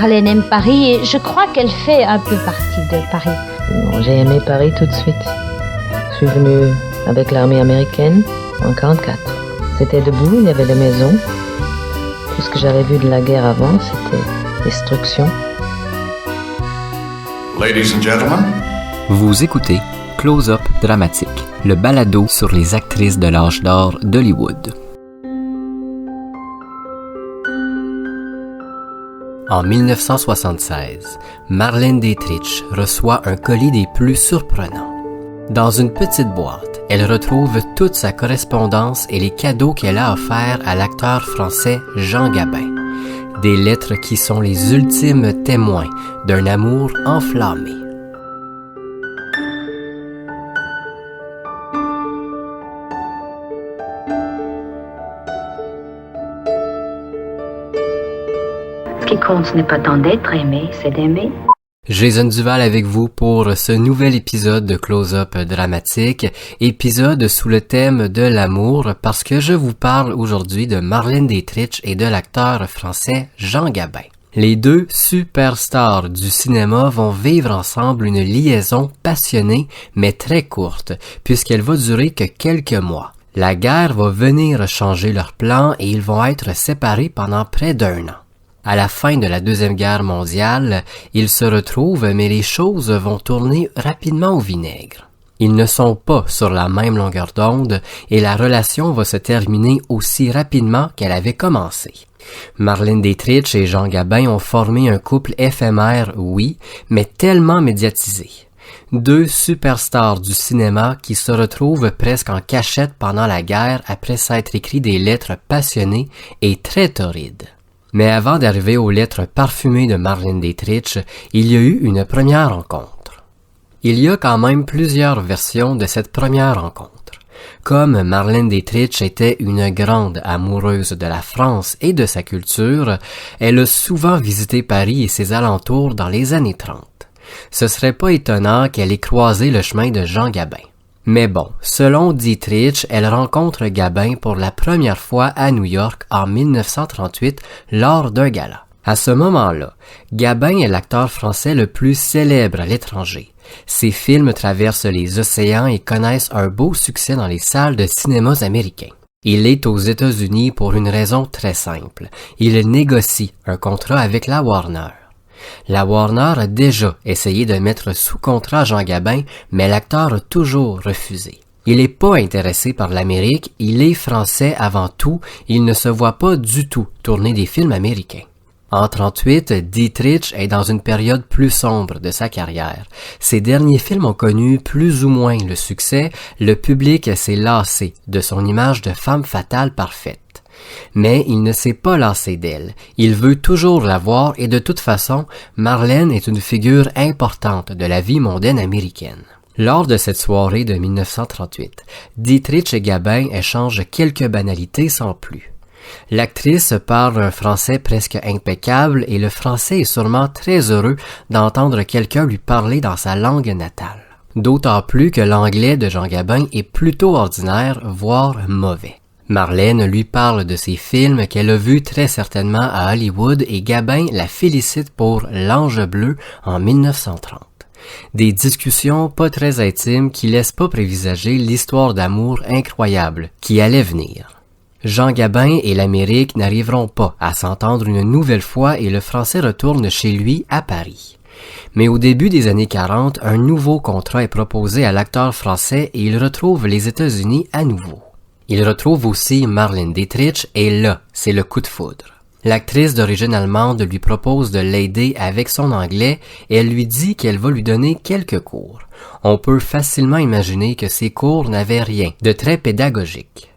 Marlène aime Paris et je crois qu'elle fait un peu partie de Paris. J'ai aimé Paris tout de suite. Je suis venue avec l'armée américaine en 1944. C'était debout, il y avait des maisons. Tout ce que j'avais vu de la guerre avant, c'était destruction. Ladies and gentlemen. Vous écoutez Close-Up Dramatique, le balado sur les actrices de l'âge d'or d'Hollywood. En 1976, Marlène Dietrich reçoit un colis des plus surprenants. Dans une petite boîte, elle retrouve toute sa correspondance et les cadeaux qu'elle a offerts à l'acteur français Jean Gabin. Des lettres qui sont les ultimes témoins d'un amour enflammé. Ce qui compte, ce n'est pas tant d'être aimé, c'est d'aimer. Jason Duval avec vous pour ce nouvel épisode de Close-Up Dramatique, épisode sous le thème de l'amour, parce que je vous parle aujourd'hui de Marlène Dietrich et de l'acteur français Jean Gabin. Les deux superstars du cinéma vont vivre ensemble une liaison passionnée mais très courte, puisqu'elle va durer que quelques mois. La guerre va venir changer leurs plans et ils vont être séparés pendant près d'1 an. À la fin de la Deuxième Guerre mondiale, ils se retrouvent, mais les choses vont tourner rapidement au vinaigre. Ils ne sont pas sur la même longueur d'onde et la relation va se terminer aussi rapidement qu'elle avait commencé. Marlène Dietrich et Jean Gabin ont formé un couple éphémère, oui, mais tellement médiatisé. Deux superstars du cinéma qui se retrouvent presque en cachette pendant la guerre après s'être écrit des lettres passionnées et très torrides. Mais avant d'arriver aux lettres parfumées de Marlène Dietrich, il y a eu une première rencontre. Il y a quand même plusieurs versions de cette première rencontre. Comme Marlène Dietrich était une grande amoureuse de la France et de sa culture, elle a souvent visité Paris et ses alentours dans les années 30. Ce serait pas étonnant qu'elle ait croisé le chemin de Jean Gabin. Mais bon, selon Dietrich, elle rencontre Gabin pour la première fois à New York en 1938 lors d'un gala. À ce moment-là, Gabin est l'acteur français le plus célèbre à l'étranger. Ses films traversent les océans et connaissent un beau succès dans les salles de cinémas américains. Il est aux États-Unis pour une raison très simple. Il négocie un contrat avec la Warner. La Warner a déjà essayé de mettre sous contrat Jean Gabin, mais l'acteur a toujours refusé. Il n'est pas intéressé par l'Amérique, il est français avant tout, il ne se voit pas du tout tourner des films américains. En 1938, Dietrich est dans une période plus sombre de sa carrière. Ses derniers films ont connu plus ou moins le succès, le public s'est lassé de son image de femme fatale parfaite. Mais il ne s'est pas lassé d'elle. Il veut toujours la voir et de toute façon, Marlène est une figure importante de la vie mondaine américaine. Lors de cette soirée de 1938, Dietrich et Gabin échangent quelques banalités sans plus. L'actrice parle un français presque impeccable et le français est sûrement très heureux d'entendre quelqu'un lui parler dans sa langue natale. D'autant plus que l'anglais de Jean Gabin est plutôt ordinaire, voire mauvais. Marlène lui parle de ses films qu'elle a vus très certainement à Hollywood et Gabin la félicite pour L'Ange bleu en 1930. Des discussions pas très intimes qui laissent pas prévisager l'histoire d'amour incroyable qui allait venir. Jean Gabin et l'Amérique n'arriveront pas à s'entendre une nouvelle fois et le français retourne chez lui à Paris. Mais au début des années 40, un nouveau contrat est proposé à l'acteur français et il retrouve les États-Unis à nouveau. Il retrouve aussi Marlène Dietrich et là, c'est le coup de foudre. L'actrice d'origine allemande lui propose de l'aider avec son anglais et elle lui dit qu'elle va lui donner quelques cours. On peut facilement imaginer que ces cours n'avaient rien de très pédagogique.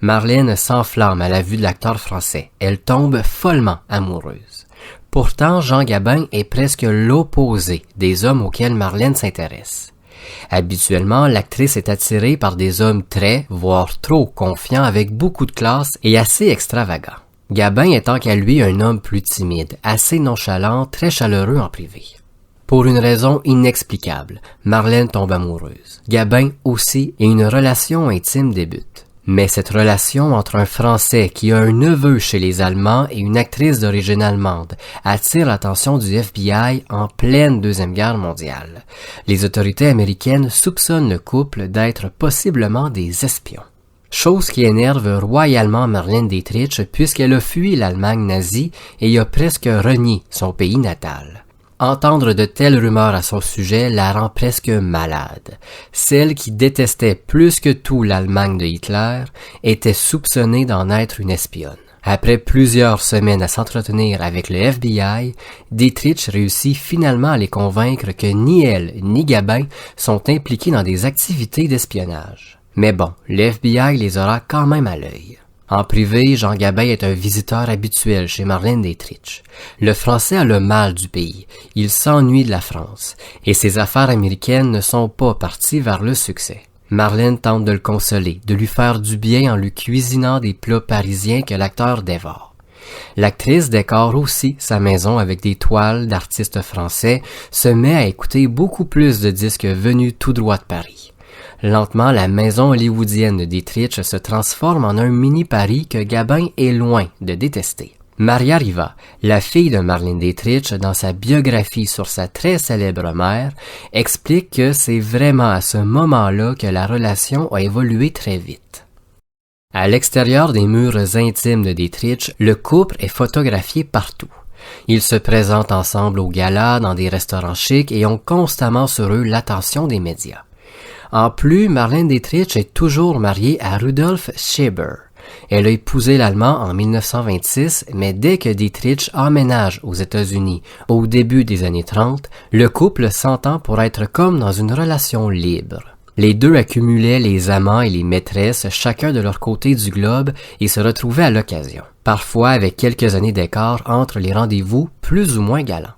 Marlène s'enflamme à la vue de l'acteur français. Elle tombe follement amoureuse. Pourtant, Jean Gabin est presque l'opposé des hommes auxquels Marlène s'intéresse. Habituellement, l'actrice est attirée par des hommes très, voire trop confiants avec beaucoup de classe et assez extravagants. Gabin étant qu'à lui un homme plus timide, assez nonchalant, très chaleureux en privé. Pour une raison inexplicable, Marlène tombe amoureuse. Gabin aussi et une relation intime débute. Mais cette relation entre un Français qui a un neveu chez les Allemands et une actrice d'origine allemande attire l'attention du FBI en pleine Deuxième Guerre mondiale. Les autorités américaines soupçonnent le couple d'être possiblement des espions. Chose qui énerve royalement Marlène Dietrich puisqu'elle a fui l'Allemagne nazie et y a presque renié son pays natal. Entendre de telles rumeurs à son sujet la rend presque malade. Celle qui détestait plus que tout l'Allemagne de Hitler était soupçonnée d'en être une espionne. Après plusieurs semaines à s'entretenir avec le FBI, Dietrich réussit finalement à les convaincre que ni elle ni Gabin sont impliqués dans des activités d'espionnage. Mais bon, le FBI les aura quand même à l'œil. En privé, Jean Gabin est un visiteur habituel chez Marlène Dietrich. Le Français a le mal du pays, il s'ennuie de la France, et ses affaires américaines ne sont pas parties vers le succès. Marlène tente de le consoler, de lui faire du bien en lui cuisinant des plats parisiens que l'acteur dévore. L'actrice décore aussi sa maison avec des toiles d'artistes français, se met à écouter beaucoup plus de disques venus tout droit de Paris. Lentement, la maison hollywoodienne de Dietrich se transforme en un mini-Paris que Gabin est loin de détester. Maria Riva, la fille de Marlène Dietrich, dans sa biographie sur sa très célèbre mère, explique que c'est vraiment à ce moment-là que la relation a évolué très vite. À l'extérieur des murs intimes de Dietrich, le couple est photographié partout. Ils se présentent ensemble au gala, dans des restaurants chics et ont constamment sur eux l'attention des médias. En plus, Marlène Dietrich est toujours mariée à Rudolf Scheber. Elle a épousé l'Allemand en 1926, mais dès que Dietrich emménage aux États-Unis au début des années 30, le couple s'entend pour être comme dans une relation libre. Les deux accumulaient les amants et les maîtresses chacun de leur côté du globe et se retrouvaient à l'occasion, parfois avec quelques années d'écart entre les rendez-vous plus ou moins galants.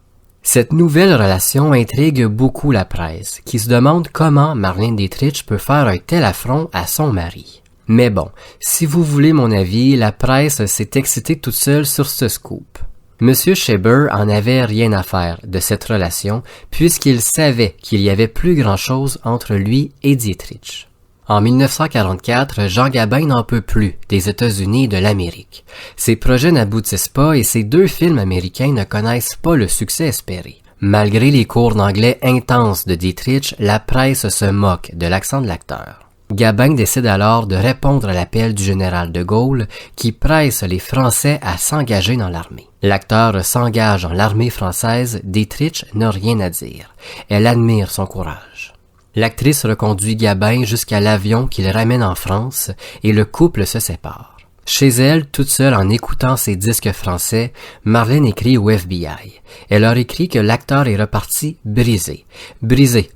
Cette nouvelle relation intrigue beaucoup la presse, qui se demande comment Marlène Dietrich peut faire un tel affront à son mari. Mais bon, si vous voulez mon avis, la presse s'est excitée toute seule sur ce scoop. Monsieur Scheber en avait rien à faire de cette relation, puisqu'il savait qu'il y avait plus grand-chose entre lui et Dietrich. En 1944, Jean Gabin n'en peut plus des États-Unis et de l'Amérique. Ses projets n'aboutissent pas et ses deux films américains ne connaissent pas le succès espéré. Malgré les cours d'anglais intenses de Dietrich, la presse se moque de l'accent de l'acteur. Gabin décide alors de répondre à l'appel du général de Gaulle qui presse les Français à s'engager dans l'armée. L'acteur s'engage dans l'armée française, Dietrich n'a rien à dire. Elle admire son courage. L'actrice reconduit Gabin jusqu'à l'avion qui le ramène en France et le couple se sépare. Chez elle, toute seule en écoutant ses disques français, Marlène écrit au FBI. Elle leur écrit que l'acteur est reparti brisé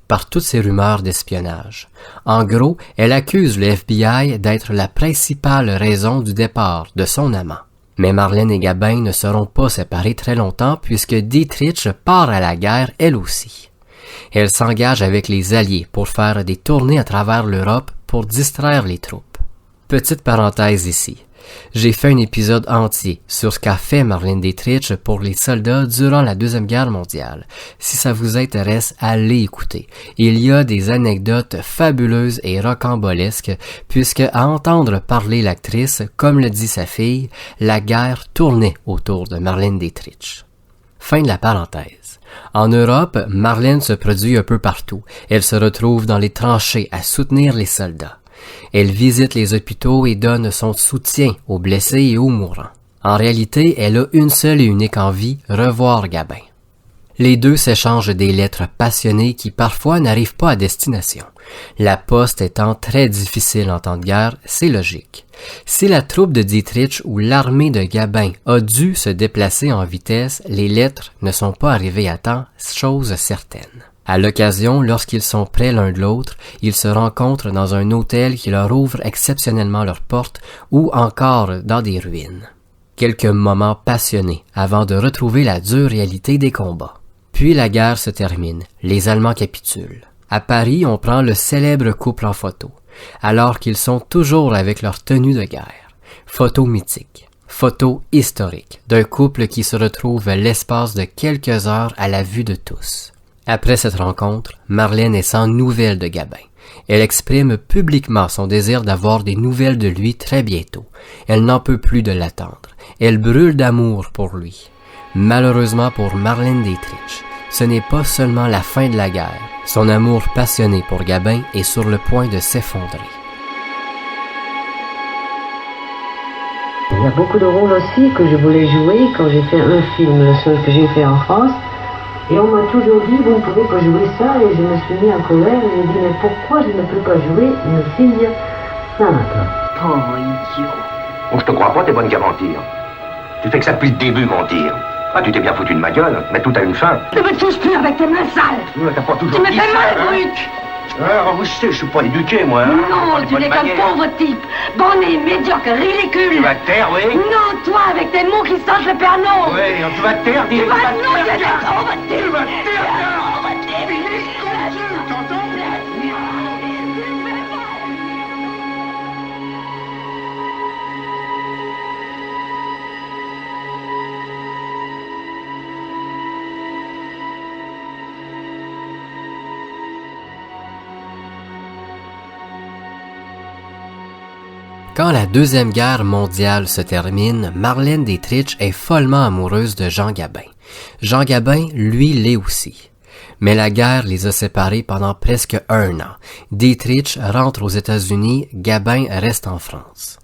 par toutes ces rumeurs d'espionnage. En gros, elle accuse le FBI d'être la principale raison du départ de son amant. Mais Marlène et Gabin ne seront pas séparés très longtemps puisque Dietrich part à la guerre elle aussi. Elle s'engage avec les Alliés pour faire des tournées à travers l'Europe pour distraire les troupes. Petite parenthèse ici. J'ai fait un épisode entier sur ce qu'a fait Marlène Dietrich pour les soldats durant la Deuxième Guerre mondiale. Si ça vous intéresse, allez écouter. Il y a des anecdotes fabuleuses et rocambolesques puisque à entendre parler l'actrice, comme le dit sa fille, la guerre tournait autour de Marlène Dietrich. Fin de la parenthèse. En Europe, Marlène se produit un peu partout. Elle se retrouve dans les tranchées à soutenir les soldats. Elle visite les hôpitaux et donne son soutien aux blessés et aux mourants. En réalité, elle a une seule et unique envie, revoir Gabin. Les deux s'échangent des lettres passionnées qui parfois n'arrivent pas à destination. La poste étant très difficile en temps de guerre, c'est logique. Si la troupe de Dietrich ou l'armée de Gabin a dû se déplacer en vitesse, les lettres ne sont pas arrivées à temps, chose certaine. À l'occasion, lorsqu'ils sont près l'un de l'autre, ils se rencontrent dans un hôtel qui leur ouvre exceptionnellement leurs portes ou encore dans des ruines. Quelques moments passionnés avant de retrouver la dure réalité des combats. Puis la guerre se termine, les Allemands capitulent. À Paris, on prend le célèbre couple en photo, alors qu'ils sont toujours avec leur tenue de guerre. Photo mythique, photo historique d'un couple qui se retrouve l'espace de quelques heures à la vue de tous. Après cette rencontre, Marlène est sans nouvelles de Gabin. Elle exprime publiquement son désir d'avoir des nouvelles de lui très bientôt. Elle n'en peut plus de l'attendre. Elle brûle d'amour pour lui. Malheureusement pour Marlène Dietrich, ce n'est pas seulement la fin de la guerre. Son amour passionné pour Gabin est sur le point de s'effondrer. Il y a beaucoup de rôles aussi que je voulais jouer quand j'ai fait un film, le seul que j'ai fait en France. Et on m'a toujours dit, vous ne pouvez pas jouer ça, et je me suis mis en colère, et j'ai dit, mais pourquoi je ne peux pas jouer une fille simple? Pauvre idiot. Bon, je te crois pas, t'es bonne qu'à mentir. Tu fais que ça depuis le début, mentir. Ah, tu t'es bien foutu de ma gueule, mais tout a une fin. Ne me touche plus avec tes mains sales. T'as pas toujours Tu me dit fais ça, mal, hein. Brut. Ah, vous savez, je suis pas éduqué, moi. Hein. Non, tu n'es qu'un pauvre type. Borné, médiocre, ridicule. Tu vas te taire, oui. Non, toi, avec tes mots qui sentent le Père Non. Oui, tu vas te taire, dis. Tu vas non, tu es un pauvre type. Tu vas te taire, Pauvre type. t'entends? Quand la Deuxième Guerre mondiale se termine, Marlène Dietrich est follement amoureuse de Jean Gabin. Jean Gabin, lui, l'est aussi. Mais la guerre les a séparés pendant presque 1 an. Dietrich rentre aux États-Unis, Gabin reste en France.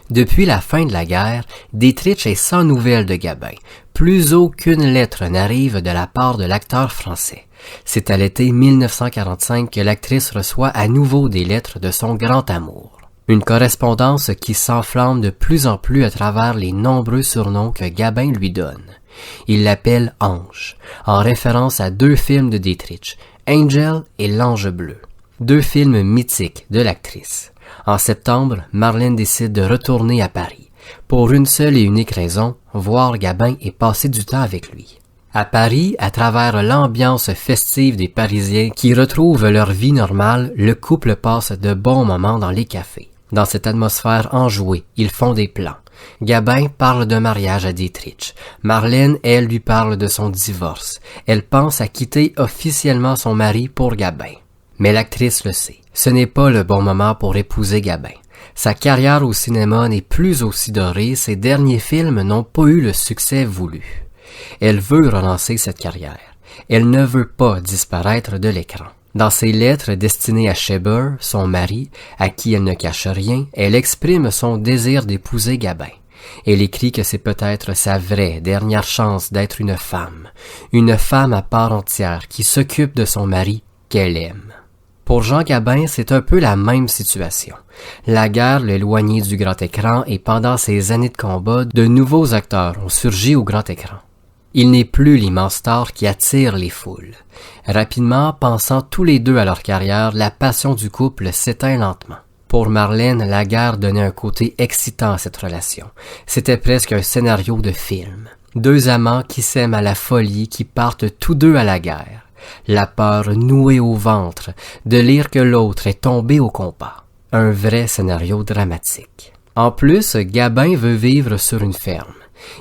Depuis la fin de la guerre, Dietrich est sans nouvelles de Gabin. Plus aucune lettre n'arrive de la part de l'acteur français. C'est à l'été 1945 que l'actrice reçoit à nouveau des lettres de son grand amour. Une correspondance qui s'enflamme de plus en plus à travers les nombreux surnoms que Gabin lui donne. Il l'appelle Ange, en référence à 2 films de Dietrich, Angel et L'Ange bleu, 2 films mythiques de l'actrice. En septembre, Marlène décide de retourner à Paris, pour une seule et unique raison, voir Gabin et passer du temps avec lui. À Paris, à travers l'ambiance festive des Parisiens qui retrouvent leur vie normale, le couple passe de bons moments dans les cafés. Dans cette atmosphère enjouée, ils font des plans. Gabin parle d'un mariage à Dietrich. Marlène, elle, lui parle de son divorce. Elle pense à quitter officiellement son mari pour Gabin. Mais l'actrice le sait. Ce n'est pas le bon moment pour épouser Gabin. Sa carrière au cinéma n'est plus aussi dorée, ses derniers films n'ont pas eu le succès voulu. Elle veut relancer cette carrière. Elle ne veut pas disparaître de l'écran. Dans ses lettres destinées à Scheber, son mari, à qui elle ne cache rien, elle exprime son désir d'épouser Gabin. Elle écrit que c'est peut-être sa vraie dernière chance d'être une femme à part entière qui s'occupe de son mari qu'elle aime. Pour Jean Gabin, c'est un peu la même situation. La guerre l'a éloigné du grand écran et pendant ces années de combat, de nouveaux acteurs ont surgi au grand écran. Il n'est plus l'immense star qui attire les foules. Rapidement, pensant tous les deux à leur carrière, la passion du couple s'éteint lentement. Pour Marlène, la guerre donnait un côté excitant à cette relation. C'était presque un scénario de film. 2 amants qui s'aiment à la folie, qui partent tous 2 à la guerre. La peur nouée au ventre de lire que l'autre est tombé au combat. Un vrai scénario dramatique. En plus, Gabin veut vivre sur une ferme.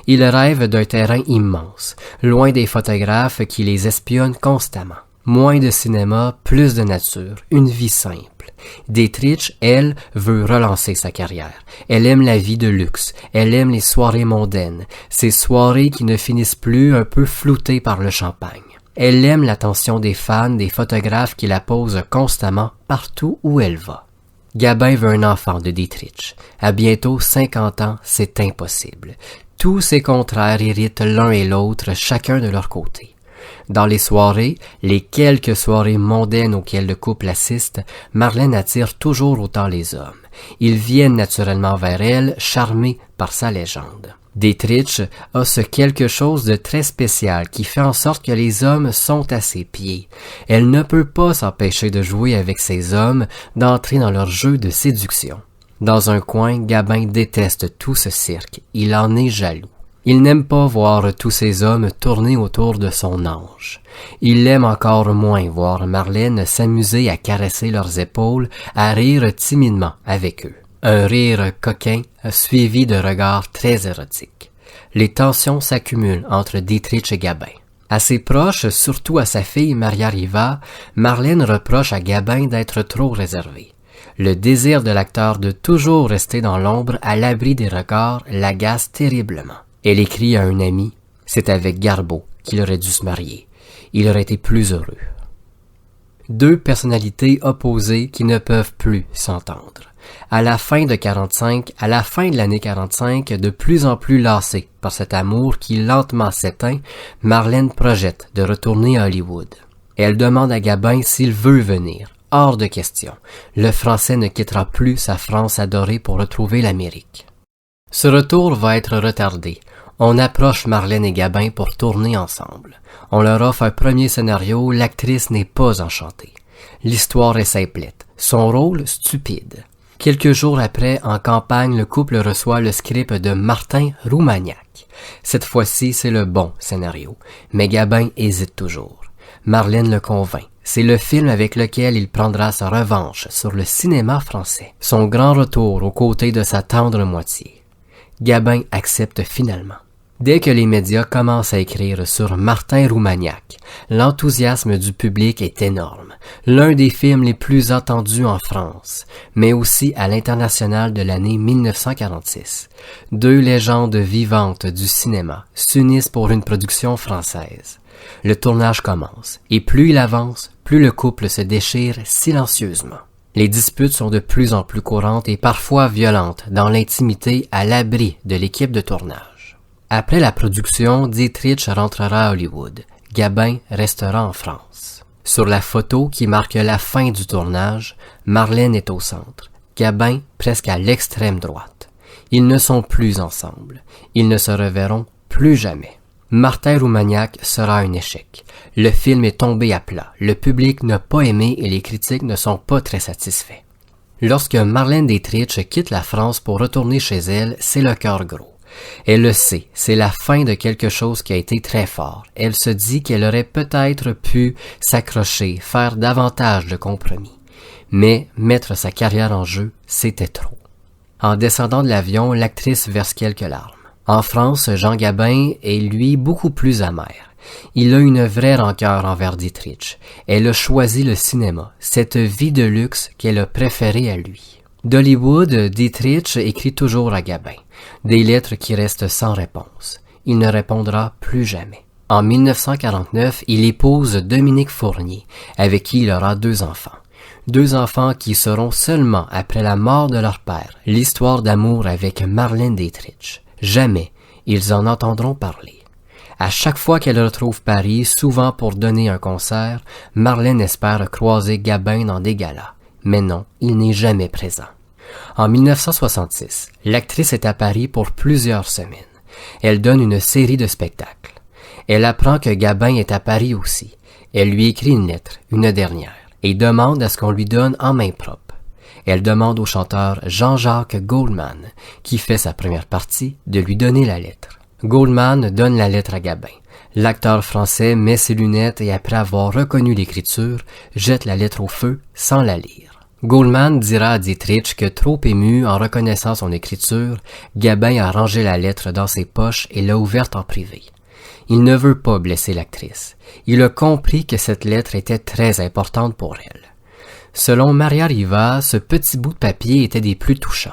Il rêve d'un terrain immense, loin des photographes qui les espionnent constamment. Moins de cinéma, plus de nature, une vie simple. Dietrich, elle, veut relancer sa carrière. Elle aime la vie de luxe, elle aime les soirées mondaines, ces soirées qui ne finissent plus un peu floutées par le champagne. Elle aime l'attention des fans, des photographes qui la posent constamment partout où elle va. Gabin veut un enfant de Dietrich. À bientôt 50 ans, c'est impossible. Tous ces contraires irritent l'un et l'autre, chacun de leur côté. Dans les soirées, les quelques soirées mondaines auxquelles le couple assiste, Marlène attire toujours autant les hommes. Ils viennent naturellement vers elle, charmés par sa légende. Dietrich a ce quelque chose de très spécial qui fait en sorte que les hommes sont à ses pieds. Elle ne peut pas s'empêcher de jouer avec ces hommes, d'entrer dans leur jeu de séduction. Dans un coin, Gabin déteste tout ce cirque. Il en est jaloux. Il n'aime pas voir tous ces hommes tourner autour de son ange. Il aime encore moins voir Marlène s'amuser à caresser leurs épaules, à rire timidement avec eux. Un rire coquin suivi de regards très érotiques. Les tensions s'accumulent entre Dietrich et Gabin. À ses proches, surtout à sa fille Maria Riva, Marlène reproche à Gabin d'être trop réservé. Le désir de l'acteur de toujours rester dans l'ombre à l'abri des regards l'agace terriblement. Elle écrit à un ami, c'est avec Garbeau qu'il aurait dû se marier. Il aurait été plus heureux. Deux personnalités opposées qui ne peuvent plus s'entendre. À la fin de l'année 45, de plus en plus lassée par cet amour qui lentement s'éteint, Marlène projette de retourner à Hollywood. Elle demande à Gabin s'il veut venir. Hors de question. Le Français ne quittera plus sa France adorée pour retrouver l'Amérique. Ce retour va être retardé. On approche Marlène et Gabin pour tourner ensemble. On leur offre un premier scénario, l'actrice n'est pas enchantée. L'histoire est simplette, son rôle stupide. Quelques jours après, en campagne, le couple reçoit le script de Martin Roumaniac. Cette fois-ci, c'est le bon scénario, mais Gabin hésite toujours. Marlène le convainc. C'est le film avec lequel il prendra sa revanche sur le cinéma français. Son grand retour aux côtés de sa tendre moitié. Gabin accepte finalement. Dès que les médias commencent à écrire sur Martin Roumaniac, l'enthousiasme du public est énorme. L'un des films les plus attendus en France, mais aussi à l'international de l'année 1946. Deux légendes vivantes du cinéma s'unissent pour une production française. Le tournage commence, et plus il avance, plus le couple se déchire silencieusement. Les disputes sont de plus en plus courantes et parfois violentes dans l'intimité à l'abri de l'équipe de tournage. Après la production, Dietrich rentrera à Hollywood. Gabin restera en France. Sur la photo qui marque la fin du tournage, Marlène est au centre, Gabin presque à l'extrême droite. Ils ne sont plus ensemble. Ils ne se reverront plus jamais. Martin Roumaniac sera un échec. Le film est tombé à plat. Le public n'a pas aimé et les critiques ne sont pas très satisfaits. Lorsque Marlène Dietrich quitte la France pour retourner chez elle, c'est le cœur gros. Elle le sait, c'est la fin de quelque chose qui a été très fort. Elle se dit qu'elle aurait peut-être pu s'accrocher, faire davantage de compromis. Mais mettre sa carrière en jeu, c'était trop. En descendant de l'avion, l'actrice verse quelques larmes. En France, Jean Gabin est, lui, beaucoup plus amer. Il a une vraie rancœur envers Dietrich. Elle a choisi le cinéma, cette vie de luxe qu'elle a préférée à lui. D'Hollywood, Dietrich écrit toujours à Gabin, des lettres qui restent sans réponse. Il ne répondra plus jamais. En 1949, il épouse Dominique Fournier, avec qui il aura 2 enfants. 2 enfants qui seront seulement, après la mort de leur père, l'histoire d'amour avec Marlène Dietrich. Jamais ils en entendront parler. À chaque fois qu'elle retrouve Paris, souvent pour donner un concert, Marlène espère croiser Gabin dans des galas. Mais non, il n'est jamais présent. En 1966, l'actrice est à Paris pour plusieurs semaines. Elle donne une série de spectacles. Elle apprend que Gabin est à Paris aussi. Elle lui écrit une lettre, une dernière, et demande à ce qu'on lui donne en main propre. Elle demande au chanteur Jean-Jacques Goldman, qui fait sa première partie, de lui donner la lettre. Goldman donne la lettre à Gabin. L'acteur français met ses lunettes et après avoir reconnu l'écriture, jette la lettre au feu sans la lire. Goldman dira à Dietrich que trop ému en reconnaissant son écriture, Gabin a rangé la lettre dans ses poches et l'a ouverte en privé. Il ne veut pas blesser l'actrice. Il a compris que cette lettre était très importante pour elle. Selon Maria Riva, ce petit bout de papier était des plus touchants.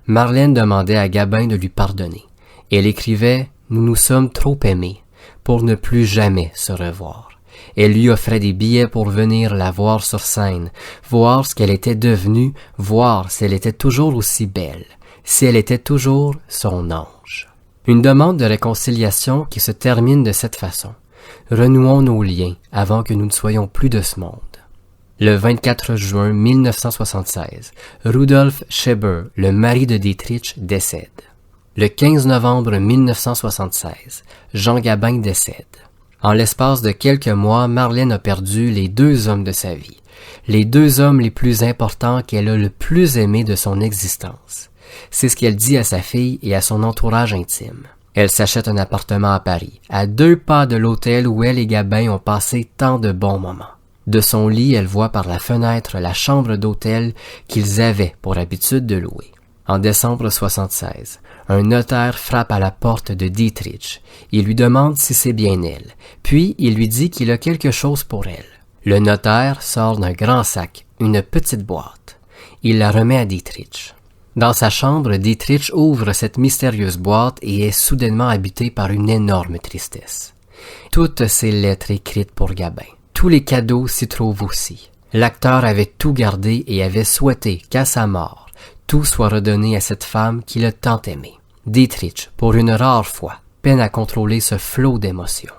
Marlène demandait à Gabin de lui pardonner. Elle écrivait « Nous nous sommes trop aimés pour ne plus jamais se revoir ». Elle lui offrait des billets pour venir la voir sur scène, voir ce qu'elle était devenue, voir si elle était toujours aussi belle, si elle était toujours son ange. Une demande de réconciliation qui se termine de cette façon. Renouons nos liens avant que nous ne soyons plus de ce monde. Le 24 juin 1976, Rudolf Scheber, le mari de Dietrich, décède. Le 15 novembre 1976, Jean Gabin décède. En l'espace de quelques mois, Marlène a perdu les 2 hommes de sa vie, les 2 hommes les plus importants qu'elle a le plus aimés de son existence. C'est ce qu'elle dit à sa fille et à son entourage intime. Elle s'achète un appartement à Paris, à 2 pas de l'hôtel où elle et Gabin ont passé tant de bons moments. De son lit, elle voit par la fenêtre la chambre d'hôtel qu'ils avaient pour habitude de louer. En décembre 1976, un notaire frappe à la porte de Dietrich. Il lui demande si c'est bien elle, puis il lui dit qu'il a quelque chose pour elle. Le notaire sort d'un grand sac une petite boîte. Il la remet à Dietrich. Dans sa chambre, Dietrich ouvre cette mystérieuse boîte et est soudainement habité par une énorme tristesse. Toutes ces lettres écrites pour Gabin. Tous les cadeaux s'y trouvent aussi. L'acteur avait tout gardé et avait souhaité qu'à sa mort, tout soit redonné à cette femme qu'il a tant aimée. Dietrich, pour une rare fois, peine à contrôler ce flot d'émotions.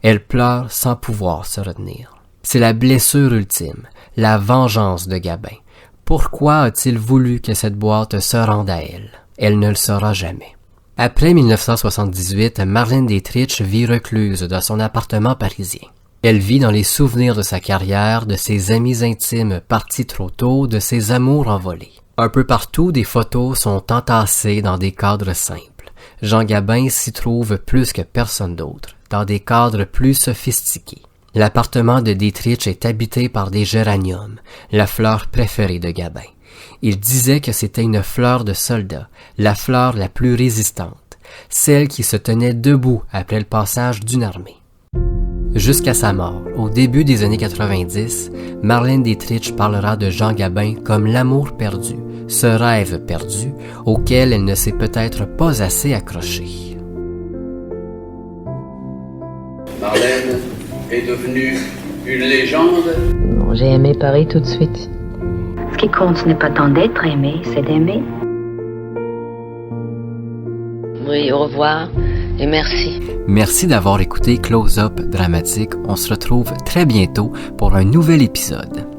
Elle pleure sans pouvoir se retenir. C'est la blessure ultime, la vengeance de Gabin. Pourquoi a-t-il voulu que cette boîte se rende à elle? Elle ne le saura jamais. Après 1978, Marlène Dietrich vit recluse dans son appartement parisien. Elle vit dans les souvenirs de sa carrière, de ses amis intimes partis trop tôt, de ses amours envolés. Un peu partout, des photos sont entassées dans des cadres simples. Jean Gabin s'y trouve plus que personne d'autre, dans des cadres plus sophistiqués. L'appartement de Dietrich est habité par des géraniums, la fleur préférée de Gabin. Il disait que c'était une fleur de soldat, la fleur la plus résistante, celle qui se tenait debout après le passage d'une armée. Jusqu'à sa mort, au début des années 90, Marlène Dietrich parlera de Jean Gabin comme l'amour perdu, ce rêve perdu auquel elle ne s'est peut-être pas assez accrochée. Marlène est devenue une légende. Non, j'ai aimé Paris tout de suite. Ce qui compte, ce n'est pas tant d'être aimé, c'est d'aimer. Oui, au revoir et merci. Merci d'avoir écouté Close Up Dramatique. On se retrouve très bientôt pour un nouvel épisode.